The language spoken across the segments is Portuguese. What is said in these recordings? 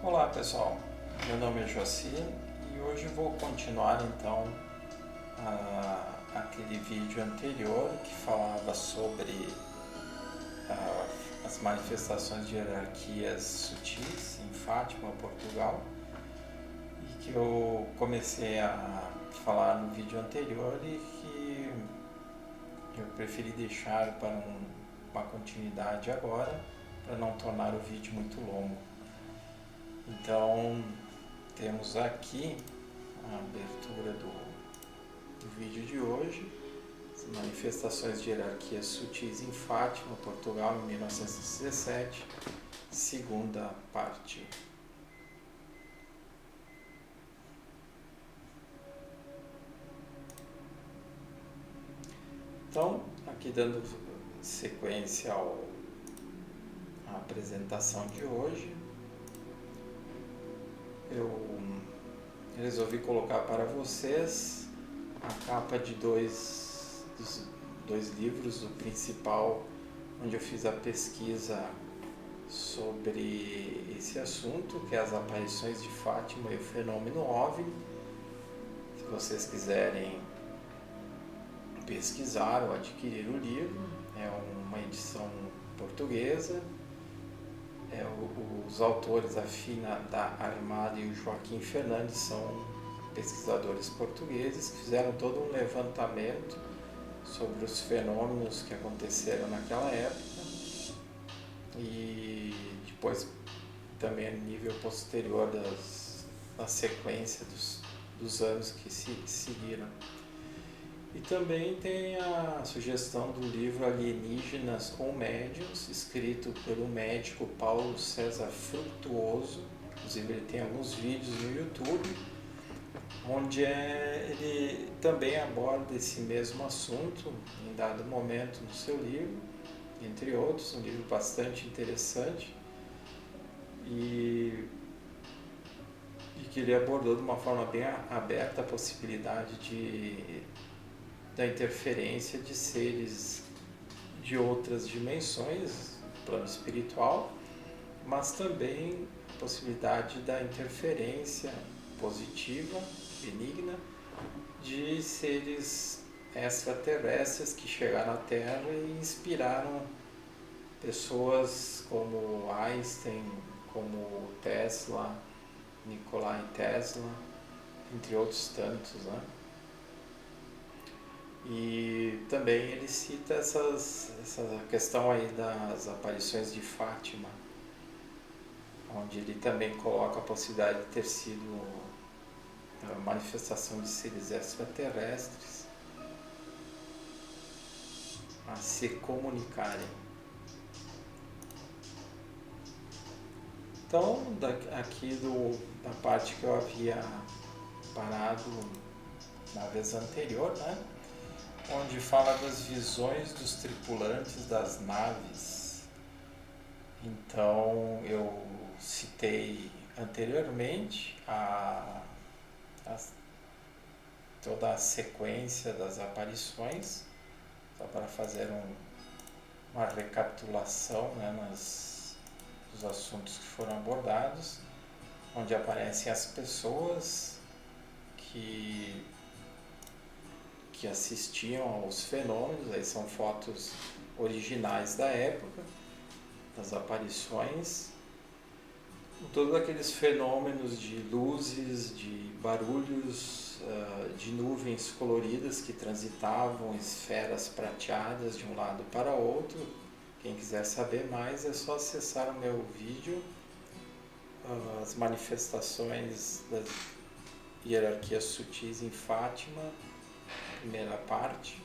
Olá pessoal, meu nome é Joacir e hoje vou continuar então aquele vídeo anterior que falava sobre as manifestações de hierarquias sutis em Fátima, Portugal, e que eu comecei a falar no vídeo anterior e que eu preferi deixar para uma continuidade agora, para não tornar o vídeo muito longo. Então, temos aqui a abertura do vídeo de hoje, as manifestações de hierarquias sutis em Fátima, Portugal, em 1917, segunda parte. Então, aqui dando sequência à apresentação de hoje, eu resolvi colocar para vocês a capa de dois livros, o principal, onde eu fiz a pesquisa sobre esse assunto, que é as aparições de Fátima e o fenômeno OVNI. Se vocês quiserem pesquisar ou adquirir o livro, é uma edição portuguesa. Os autores, a Fina da Armada e o Joaquim Fernandes, são pesquisadores portugueses que fizeram todo um levantamento sobre os fenômenos que aconteceram naquela época e depois também a nível posterior da sequência dos anos que se seguiram. E também tem a sugestão do livro Alienígenas ou Médiuns, escrito pelo médico Paulo César Frutuoso. Inclusive ele tem alguns vídeos no YouTube, onde ele também aborda esse mesmo assunto em dado momento no seu livro, entre outros, um livro bastante interessante e que ele abordou de uma forma bem aberta a possibilidade da interferência de seres de outras dimensões, plano espiritual, mas também a possibilidade da interferência positiva, benigna, de seres extraterrestres que chegaram à Terra e inspiraram pessoas como Einstein, como Tesla, Nikola Tesla, entre outros tantos, né? E também ele cita essa questão aí das aparições de Fátima, onde ele também coloca a possibilidade de ter sido a manifestação de seres extraterrestres a se comunicarem. Então, aqui da parte que eu havia parado na vez anterior, né? Onde fala das visões dos tripulantes das naves. Então eu citei anteriormente toda a sequência das aparições, só para fazer uma recapitulação, né, dos assuntos que foram abordados, onde aparecem as pessoas que assistiam aos fenômenos. Aí são fotos originais da época, das aparições, todos aqueles fenômenos de luzes, de barulhos, de nuvens coloridas que transitavam, esferas prateadas de um lado para outro. Quem quiser saber mais é só acessar o meu vídeo, as manifestações das hierarquias sutis em Fátima, primeira parte.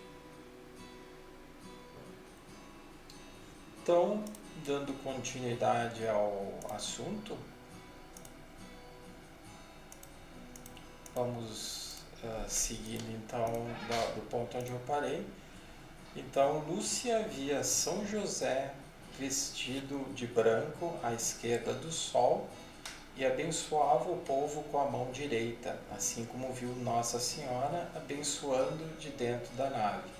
Então, dando continuidade ao assunto, vamos seguindo então do ponto onde eu parei. Então, Lúcia via São José vestido de branco à esquerda do sol e abençoava o povo com a mão direita, assim como viu Nossa Senhora abençoando de dentro da nave.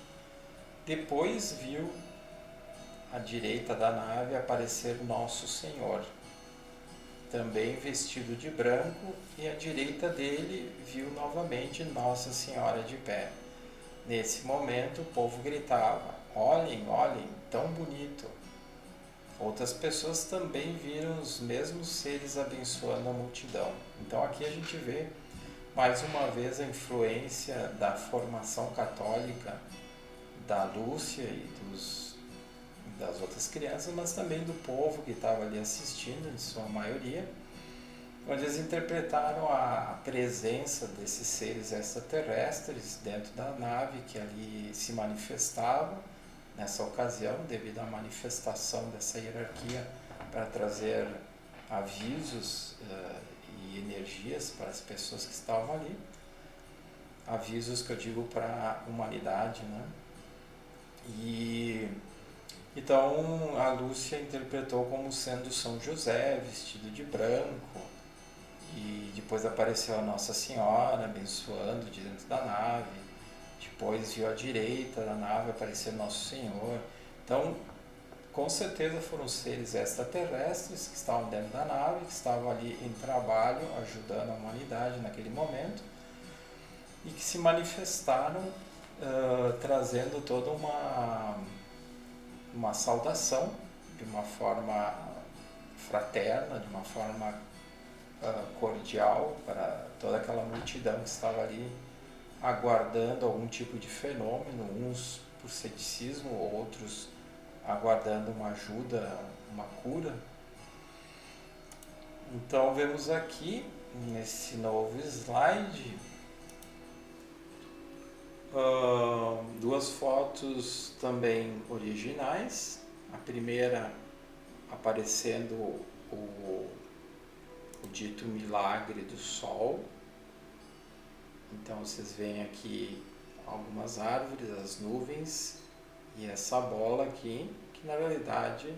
Depois viu à direita da nave aparecer Nosso Senhor. também vestido de branco, e à direita dele viu novamente Nossa Senhora de pé. Nesse momento o povo gritava: olhem, olhem, tão bonito. Outras pessoas também viram os mesmos seres abençoando a multidão. Então aqui a gente vê mais uma vez a influência da formação católica da Lúcia e das outras crianças, mas também do povo que estava ali assistindo, em sua maioria, onde eles interpretaram a presença desses seres extraterrestres dentro da nave que ali se manifestava nessa ocasião, devido à manifestação dessa hierarquia para trazer avisos e energias para as pessoas que estavam ali, avisos que eu digo para a humanidade, né? E então a Lúcia interpretou como sendo São José vestido de branco, e depois apareceu a Nossa Senhora abençoando de dentro da nave. Depois viu à direita da nave aparecer Nosso Senhor. Então, com certeza foram seres extraterrestres que estavam dentro da nave, que estavam ali em trabalho, ajudando a humanidade naquele momento, e que se manifestaram trazendo toda uma saudação de uma forma fraterna, de uma forma cordial para toda aquela multidão que estava ali aguardando algum tipo de fenômeno, uns por ceticismo, outros aguardando uma ajuda, uma cura. Então vemos aqui nesse novo slide duas fotos também originais. A primeira aparecendo o dito milagre do Sol. Então vocês veem aqui algumas árvores, as nuvens e essa bola aqui, que na realidade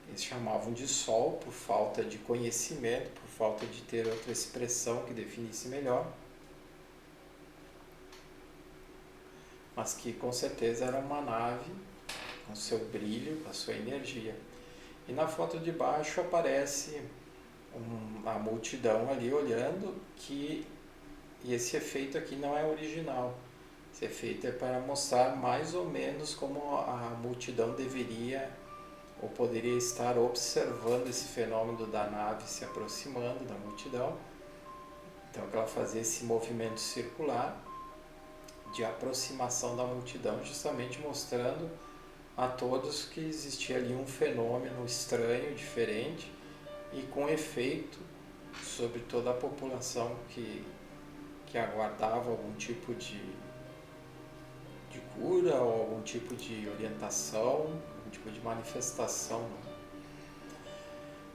eles chamavam de Sol por falta de conhecimento, por falta de ter outra expressão que definisse melhor, mas que com certeza era uma nave com seu brilho, com a sua energia. E na foto de baixo aparece a multidão ali olhando, e esse efeito aqui não é original. Esse efeito é para mostrar mais ou menos como a multidão deveria ou poderia estar observando esse fenômeno da nave se aproximando da multidão. Então ela fazia esse movimento circular de aproximação da multidão, justamente mostrando a todos que existia ali um fenômeno estranho, diferente e com efeito sobre toda a população que aguardava algum tipo de cura ou algum tipo de orientação, algum tipo de manifestação.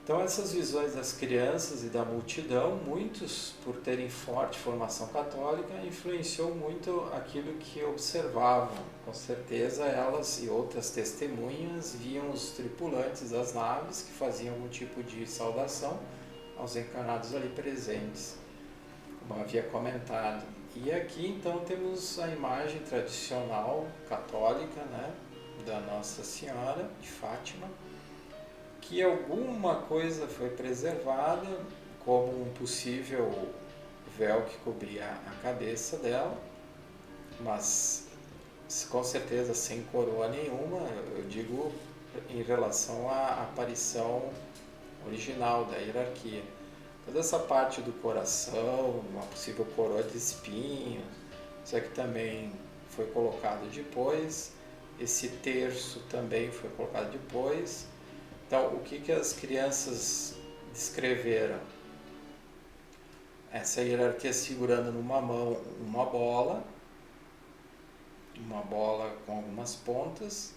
Então essas visões das crianças e da multidão, muitos por terem forte formação católica, influenciou muito aquilo que observavam. Com certeza elas e outras testemunhas viam os tripulantes das naves que faziam algum tipo de saudação aos encarnados ali presentes, como eu havia comentado. E aqui então temos a imagem tradicional católica, né, da Nossa Senhora de Fátima, que alguma coisa foi preservada, como um possível véu que cobria a cabeça dela, mas com certeza sem coroa nenhuma, eu digo em relação à aparição original da hierarquia. Toda essa parte do coração, uma possível coroa de espinhos, isso aqui também foi colocado depois, esse terço também foi colocado depois. Então, o que as crianças descreveram? Essa hierarquia segurando numa mão uma bola com algumas pontas,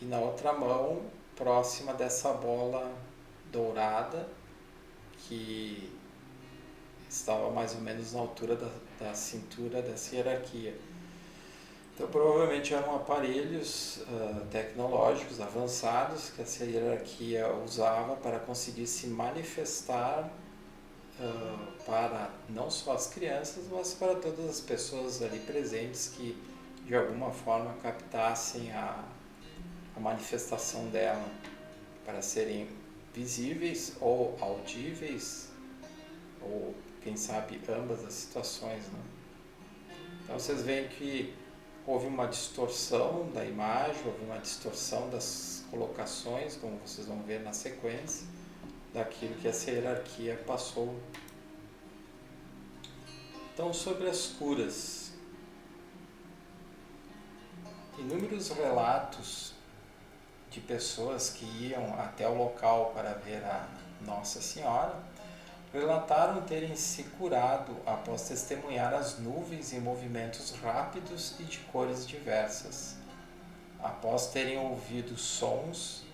e na outra mão, próxima dessa bola dourada, que estava mais ou menos na altura da cintura dessa hierarquia. Então, provavelmente eram aparelhos tecnológicos avançados que essa hierarquia usava para conseguir se manifestar para não só as crianças, mas para todas as pessoas ali presentes que de alguma forma captassem a manifestação dela, para serem visíveis ou audíveis, ou quem sabe ambas as situações, né? Então vocês veem que houve uma distorção da imagem, houve uma distorção das colocações, como vocês vão ver na sequência, daquilo que essa hierarquia passou. Então, sobre as curas, inúmeros relatos de pessoas que iam até o local para ver a Nossa Senhora relataram terem se curado após testemunhar as nuvens em movimentos rápidos e de cores diversas, após terem ouvido sons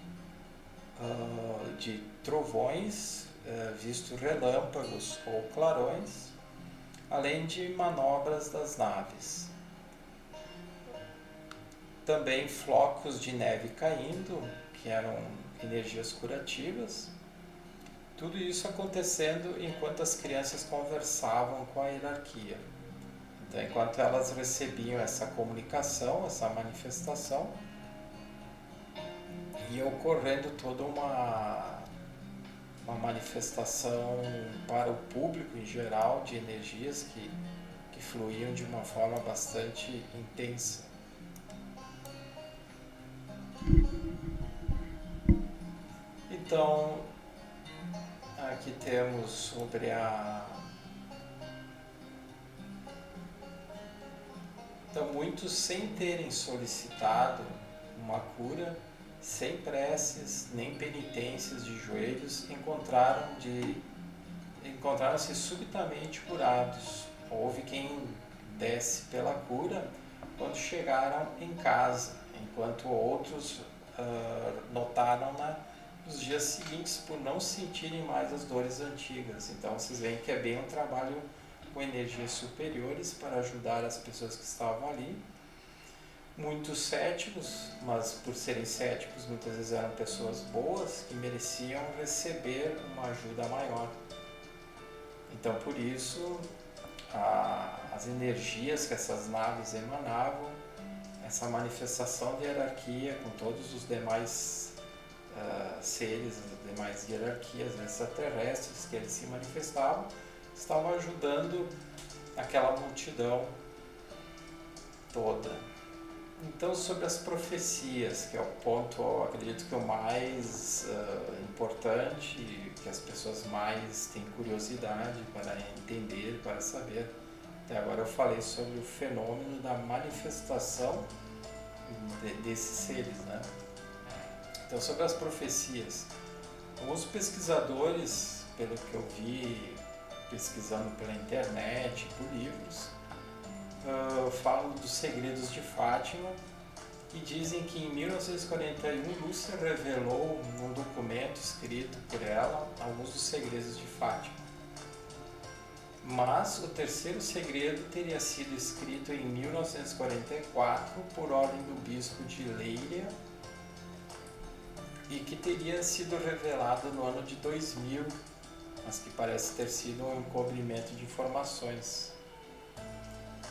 de trovões, visto relâmpagos ou clarões, além de manobras das naves. Também flocos de neve caindo, que eram energias curativas. Tudo isso acontecendo enquanto as crianças conversavam com a hierarquia. Então, enquanto elas recebiam essa comunicação, essa manifestação, ia ocorrendo toda uma manifestação para o público em geral de energias que fluíam de uma forma bastante intensa. Então, aqui temos sobre Então, muitos, sem terem solicitado uma cura, sem preces nem penitências de joelhos, encontraram-se subitamente curados. Houve quem desse pela cura quando chegaram em casa, enquanto outros notaram nos dias seguintes por não sentirem mais as dores antigas. Então vocês veem que é bem um trabalho com energias superiores para ajudar as pessoas que estavam ali. Muitos céticos, mas por serem céticos muitas vezes eram pessoas boas que mereciam receber uma ajuda maior. Então por isso as energias que essas naves emanavam, essa manifestação de hierarquia com todos os demais seres, as demais hierarquias extraterrestres que eles se manifestavam, estavam ajudando aquela multidão toda. Então, sobre as profecias, que é o ponto, eu acredito que o mais importante, que as pessoas mais têm curiosidade para entender, para saber. Até agora eu falei sobre o fenômeno da manifestação desses seres, né? Então, sobre as profecias, os pesquisadores, pelo que eu vi pesquisando pela internet, por livros, falam dos segredos de Fátima e dizem que em 1941 Lúcia revelou num documento escrito por ela alguns dos segredos de Fátima. Mas o terceiro segredo teria sido escrito em 1944 por ordem do bispo de Leiria e que teria sido revelado no ano de 2000, mas que parece ter sido um encobrimento de informações.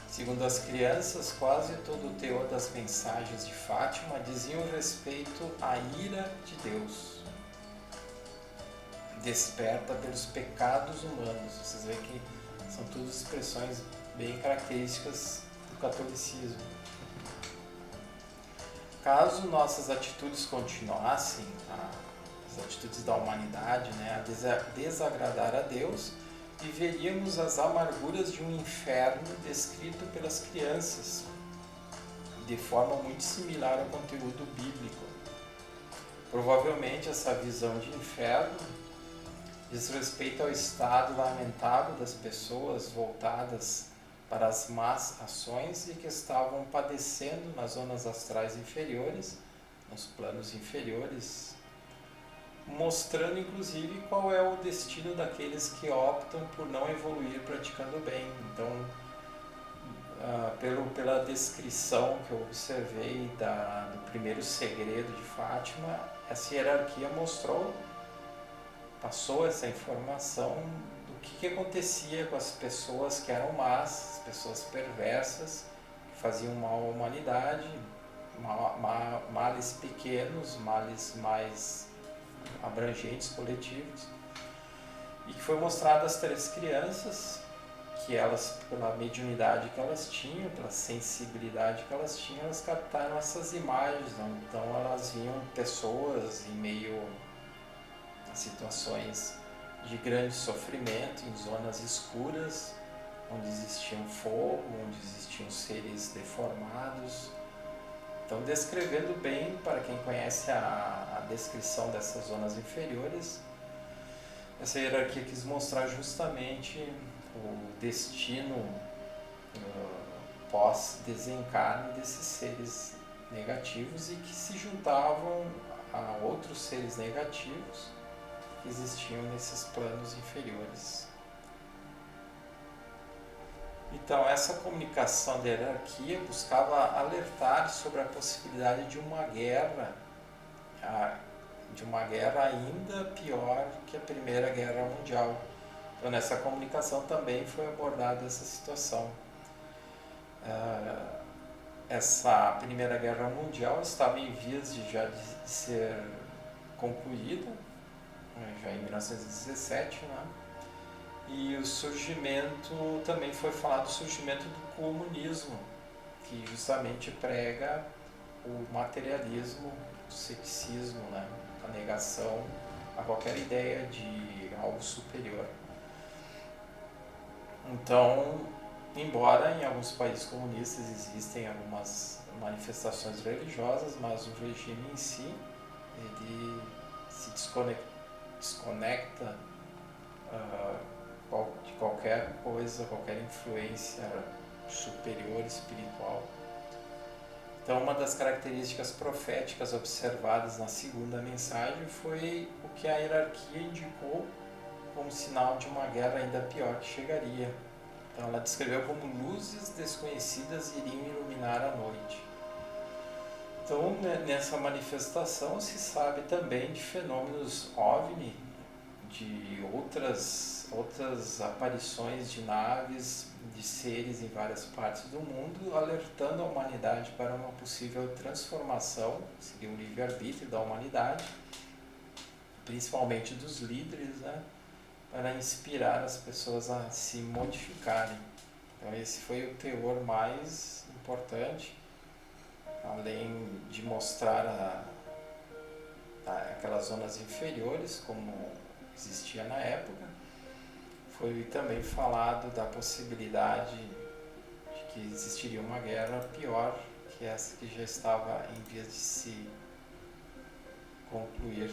Segundo as crianças, quase todo o teor das mensagens de Fátima diziam respeito à ira de Deus, desperta pelos pecados humanos. Vocês veem que são todas expressões bem características do catolicismo. Caso nossas atitudes continuassem, as atitudes da humanidade, né, a desagradar a Deus, viveríamos as amarguras de um inferno descrito pelas crianças, de forma muito similar ao conteúdo bíblico. Provavelmente essa visão de inferno diz respeito ao estado lamentável das pessoas voltadas para as más ações e que estavam padecendo nas zonas astrais inferiores, nos planos inferiores, mostrando inclusive qual é o destino daqueles que optam por não evoluir praticando bem. Então, pela descrição que eu observei do primeiro segredo de Fátima, essa hierarquia passou essa informação do que acontecia com as pessoas que eram más, as pessoas perversas, que faziam mal à humanidade, males pequenos, males mais abrangentes, coletivos, e que foi mostrado às 3 crianças que elas, pela mediunidade que elas tinham, pela sensibilidade que elas tinham, elas captaram essas imagens, né? Então elas viam pessoas em meio a situações de grande sofrimento, em zonas escuras, onde existiam fogo, onde existiam seres deformados. Então, descrevendo bem, para quem conhece a descrição dessas zonas inferiores, essa hierarquia quis mostrar justamente o destino pós-desencarne desses seres negativos e que se juntavam a outros seres negativos que existiam nesses planos inferiores. Então, essa comunicação da hierarquia buscava alertar sobre a possibilidade de uma guerra ainda pior que a Primeira Guerra Mundial. Então, nessa comunicação também foi abordada essa situação. Essa Primeira Guerra Mundial estava em vias de ser concluída, já em 1917, né? E o surgimento, também foi falado do surgimento do comunismo, que justamente prega o materialismo, o ceticismo, né? A negação a qualquer ideia de algo superior. Então, embora em alguns países comunistas existem algumas manifestações religiosas, mas o regime em si, ele se desconecta de qualquer coisa, qualquer influência superior, espiritual. Então, uma das características proféticas observadas na segunda mensagem foi o que a hierarquia indicou como sinal de uma guerra ainda pior que chegaria. Então, ela descreveu como luzes desconhecidas iriam iluminar a noite. Então, nessa manifestação se sabe também de fenômenos OVNI, de outras aparições de naves, de seres em várias partes do mundo, alertando a humanidade para uma possível transformação, seria um livre-arbítrio da humanidade, principalmente dos líderes, né, para inspirar as pessoas a se modificarem. Então esse foi o teor mais importante, além de mostrar aquelas zonas inferiores, como existia na época. Foi também falado da possibilidade de que existiria uma guerra pior que essa que já estava em vias de se concluir.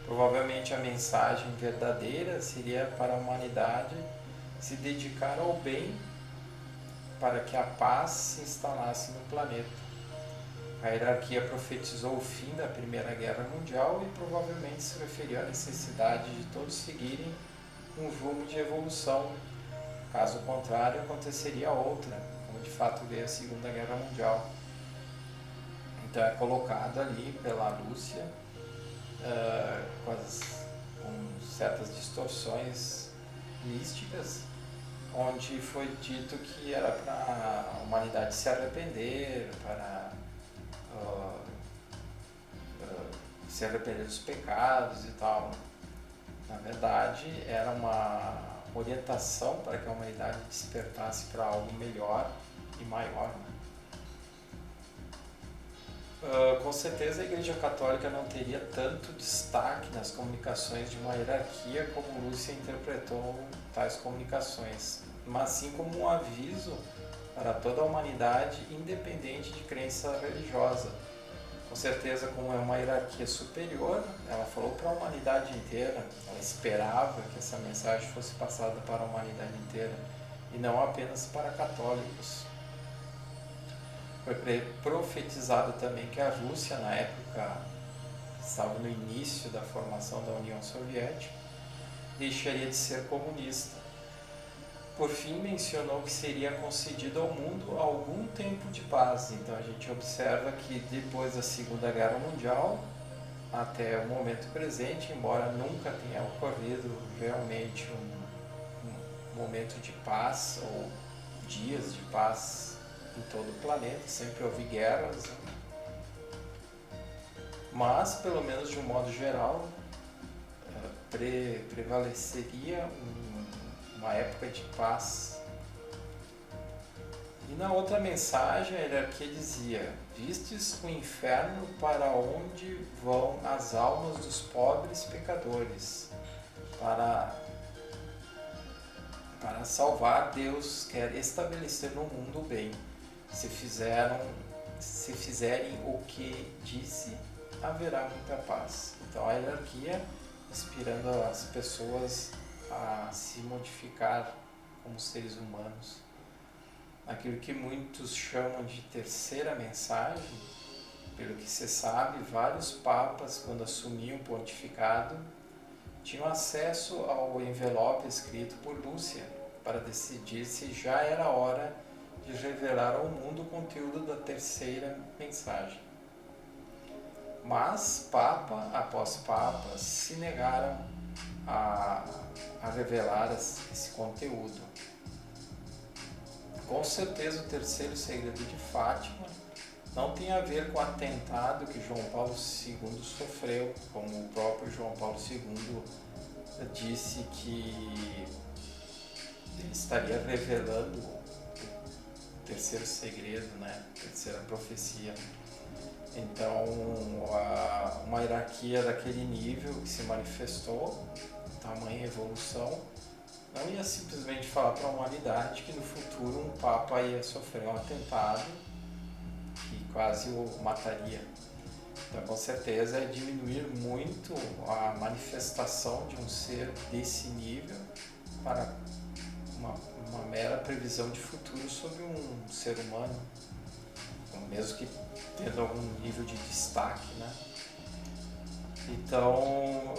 Provavelmente a mensagem verdadeira seria para a humanidade se dedicar ao bem para que a paz se instalasse no planeta. A hierarquia profetizou o fim da Primeira Guerra Mundial e provavelmente se referiu à necessidade de todos seguirem um rumo de evolução. Caso contrário, aconteceria outra, como de fato veio a Segunda Guerra Mundial. Então é colocado ali pela Lúcia, com certas distorções místicas, onde foi dito que era para a humanidade se arrepender, para se arrepender dos pecados e tal. Na verdade, era uma orientação para que a humanidade despertasse para algo melhor e maior. Com certeza a Igreja Católica não teria tanto destaque nas comunicações de uma hierarquia como Lúcia interpretou tais comunicações, mas sim como um aviso para toda a humanidade, independente de crença religiosa. Com certeza, como é uma hierarquia superior, ela falou para a humanidade inteira, ela esperava que essa mensagem fosse passada para a humanidade inteira e não apenas para católicos. Foi profetizado também que a Rússia, na época, estava no início da formação da União Soviética, deixaria de ser comunista. Por fim, mencionou que seria concedido ao mundo algum tempo de paz. Então a gente observa que depois da Segunda Guerra Mundial, até o momento presente, embora nunca tenha ocorrido realmente um momento de paz ou dias de paz em todo o planeta, sempre houve guerras, mas pelo menos de um modo geral prevaleceria uma época de paz. E na outra mensagem a hierarquia dizia: vistes o inferno para onde vão as almas dos pobres pecadores. Para salvar, Deus quer estabelecer no mundo o bem. Se fizerem o que disse, haverá muita paz. Então a hierarquia inspirando as pessoas a se modificar como seres humanos. Aquilo que muitos chamam de terceira mensagem, pelo que se sabe, vários papas, quando assumiam o pontificado, tinham acesso ao envelope escrito por Lúcia para decidir se já era hora de revelar ao mundo o conteúdo da terceira mensagem. Mas Papa após Papa se negaram a revelar esse conteúdo. Com certeza o terceiro segredo de Fátima não tem a ver com o atentado que João Paulo II sofreu, como o próprio João Paulo II disse que ele estaria revelando o terceiro segredo, né? A terceira profecia. Então, uma hierarquia daquele nível que se manifestou, tamanha evolução, não ia simplesmente falar para a humanidade que no futuro um Papa ia sofrer um atentado que quase o mataria. Então, com certeza, é diminuir muito a manifestação de um ser desse nível para uma mera previsão de futuro sobre um ser humano, mesmo que tendo algum nível de destaque, né? Então,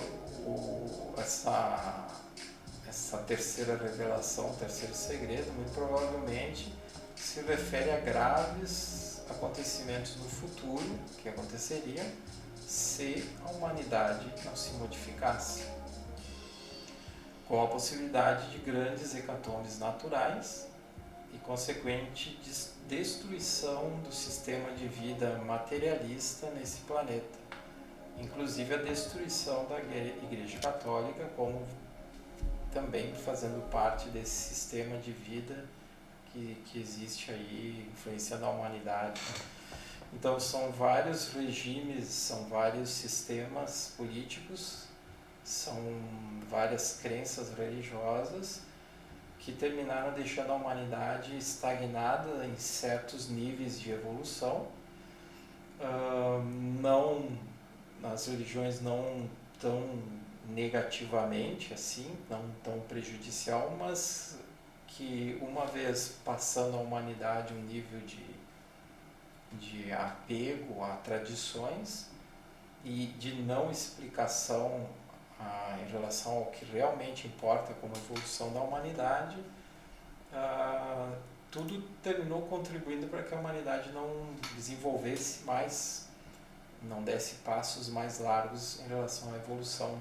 essa terceira revelação, terceiro segredo, muito provavelmente se refere a graves acontecimentos no futuro que aconteceriam se a humanidade não se modificasse, com a possibilidade de grandes hecatombes naturais e consequente destruição do sistema de vida materialista nesse planeta, inclusive a destruição da Igreja Católica, como também fazendo parte desse sistema de vida que existe aí, influenciando a humanidade. Então são vários regimes, são vários sistemas políticos, são várias crenças religiosas que terminaram deixando a humanidade estagnada em certos níveis de evolução. As religiões não tão negativamente assim, não tão prejudicial, mas que uma vez passando a humanidade um nível de apego a tradições e de não explicação em relação ao que realmente importa como evolução da humanidade, tudo terminou contribuindo para que a humanidade não desenvolvesse mais, não desse passos mais largos em relação à evolução.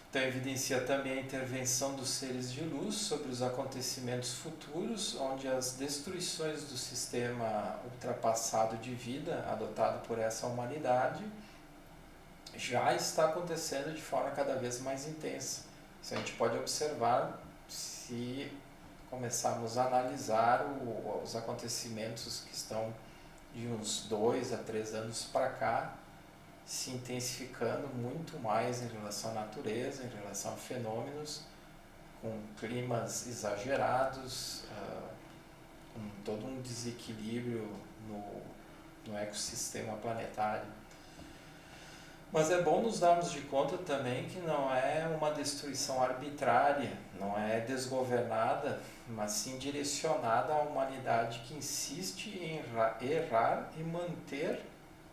Então evidencia também a intervenção dos seres de luz sobre os acontecimentos futuros, onde as destruições do sistema ultrapassado de vida adotado por essa humanidade já está acontecendo de forma cada vez mais intensa. Isso a gente pode observar se começarmos a analisar os acontecimentos que estão de uns 2 a 3 anos para cá, se intensificando muito mais em relação à natureza, em relação a fenômenos, com climas exagerados, com todo um desequilíbrio no ecossistema planetário. Mas é bom nos darmos de conta também que não é uma destruição arbitrária, não é desgovernada, mas sim direcionada à humanidade que insiste em errar e manter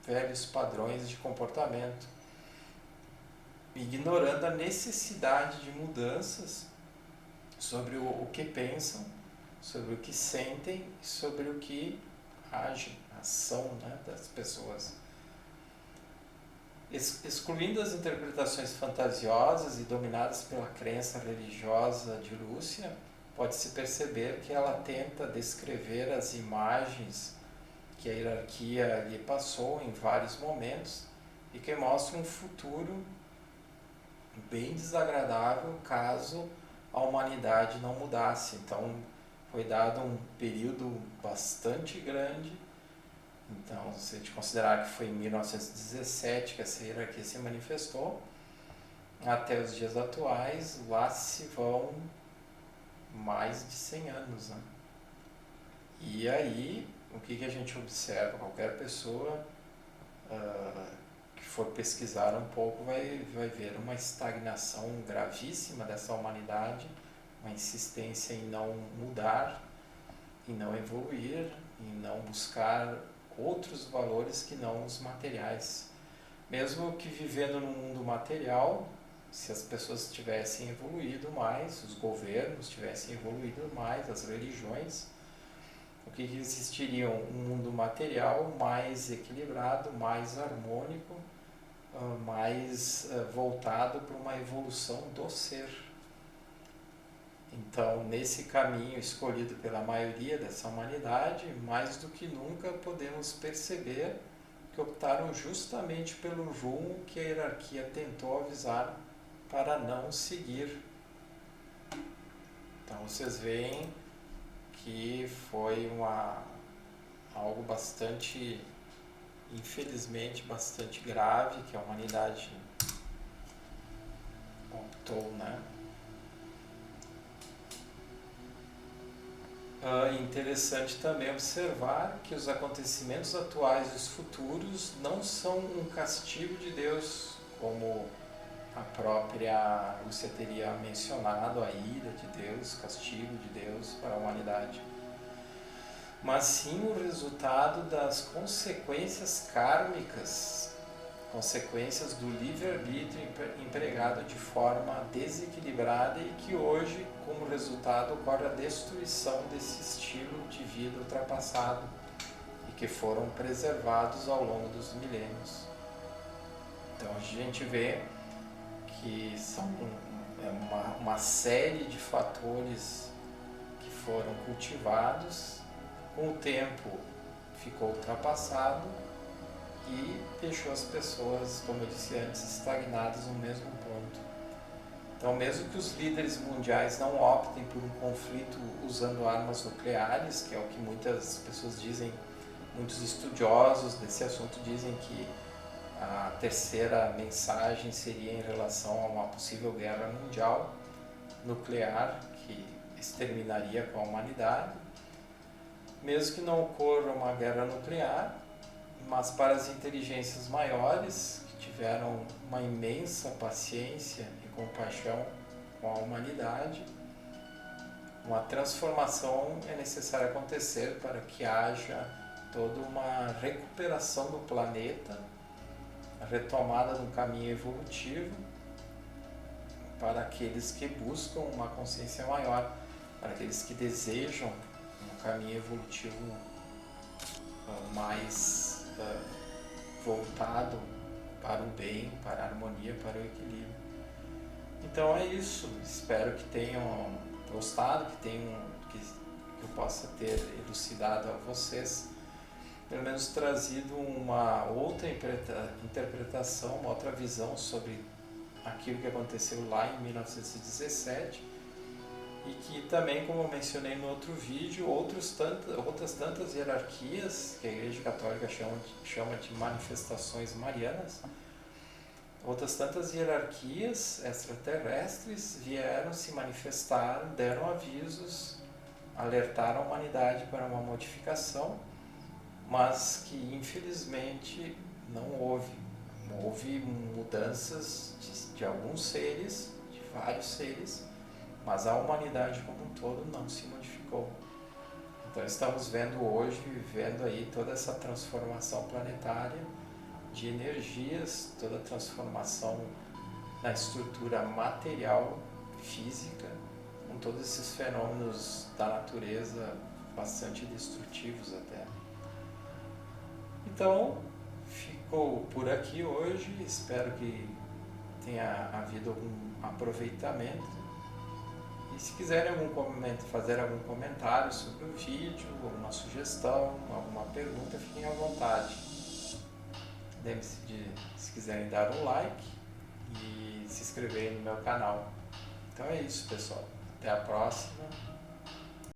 velhos padrões de comportamento, ignorando a necessidade de mudanças sobre o que pensam, sobre o que sentem e sobre o que agem, a ação, né, das pessoas. Excluindo as interpretações fantasiosas e dominadas pela crença religiosa de Lúcia, pode-se perceber que ela tenta descrever as imagens que a hierarquia lhe passou em vários momentos e que mostra um futuro bem desagradável caso a humanidade não mudasse. Então foi dado um período bastante grande. Então, se a gente considerar que foi em 1917 que essa hierarquia se manifestou, até os dias atuais, lá se vão mais de 100 anos, né? E aí, o que a gente observa? Qualquer pessoa que for pesquisar um pouco vai ver uma estagnação gravíssima dessa humanidade, uma insistência em não mudar, em não evoluir, em não buscar outros valores que não os materiais. Mesmo que vivendo num mundo material, se as pessoas tivessem evoluído mais, os governos tivessem evoluído mais, as religiões, o que existiria? Um mundo material mais equilibrado, mais harmônico, mais voltado para uma evolução do ser. Então, nesse caminho escolhido pela maioria dessa humanidade, mais do que nunca podemos perceber que optaram justamente pelo rumo que a hierarquia tentou avisar para não seguir. Então, vocês veem que foi algo bastante, infelizmente, bastante grave que a humanidade optou, né? É interessante também observar que os acontecimentos atuais e os futuros não são um castigo de Deus, como a própria Lúcia teria mencionado, a ira de Deus, castigo de Deus para a humanidade, mas sim o resultado das consequências kármicas, consequências do livre-arbítrio empregado de forma desequilibrada e que hoje, como resultado, ocorre a destruição desse estilo de vida ultrapassado e que foram preservados ao longo dos milênios. Então a gente vê que são uma série de fatores que foram cultivados, com o tempo ficou ultrapassado e deixou as pessoas, como eu disse antes, estagnadas no mesmo ponto. Então, mesmo que os líderes mundiais não optem por um conflito usando armas nucleares, que é o que muitas pessoas dizem, muitos estudiosos desse assunto dizem que a terceira mensagem seria em relação a uma possível guerra mundial nuclear que exterminaria com a humanidade. Mesmo que não ocorra uma guerra nuclear, mas para as inteligências maiores, que tiveram uma imensa paciência e compaixão com a humanidade, uma transformação é necessária acontecer para que haja toda uma recuperação do planeta, a retomada de um caminho evolutivo para aqueles que buscam uma consciência maior, para aqueles que desejam um caminho evolutivo mais voltado para o bem, para a harmonia, para o equilíbrio. Então é isso, espero que tenham gostado, que eu possa ter elucidado a vocês, pelo menos trazido uma outra interpretação, uma outra visão sobre aquilo que aconteceu lá em 1917 e que também, como eu mencionei no outro vídeo, outras tantas hierarquias que a Igreja Católica chama de manifestações marianas, outras tantas hierarquias extraterrestres vieram, se manifestaram, deram avisos, alertaram a humanidade para uma modificação, mas que infelizmente não houve. Houve mudanças de alguns seres, de vários seres, mas a humanidade como um todo não se modificou. Então estamos vendo hoje, vivendo aí toda essa transformação planetária de energias, toda a transformação na estrutura material, física, com todos esses fenômenos da natureza bastante destrutivos até. Então, ficou por aqui hoje, espero que tenha havido algum aproveitamento. E se quiserem fazer algum comentário sobre o vídeo, alguma sugestão, alguma pergunta, fiquem à vontade. Lembre-se de, se quiserem, dar um like e se inscreverem no meu canal. Então é isso, pessoal. Até a próxima.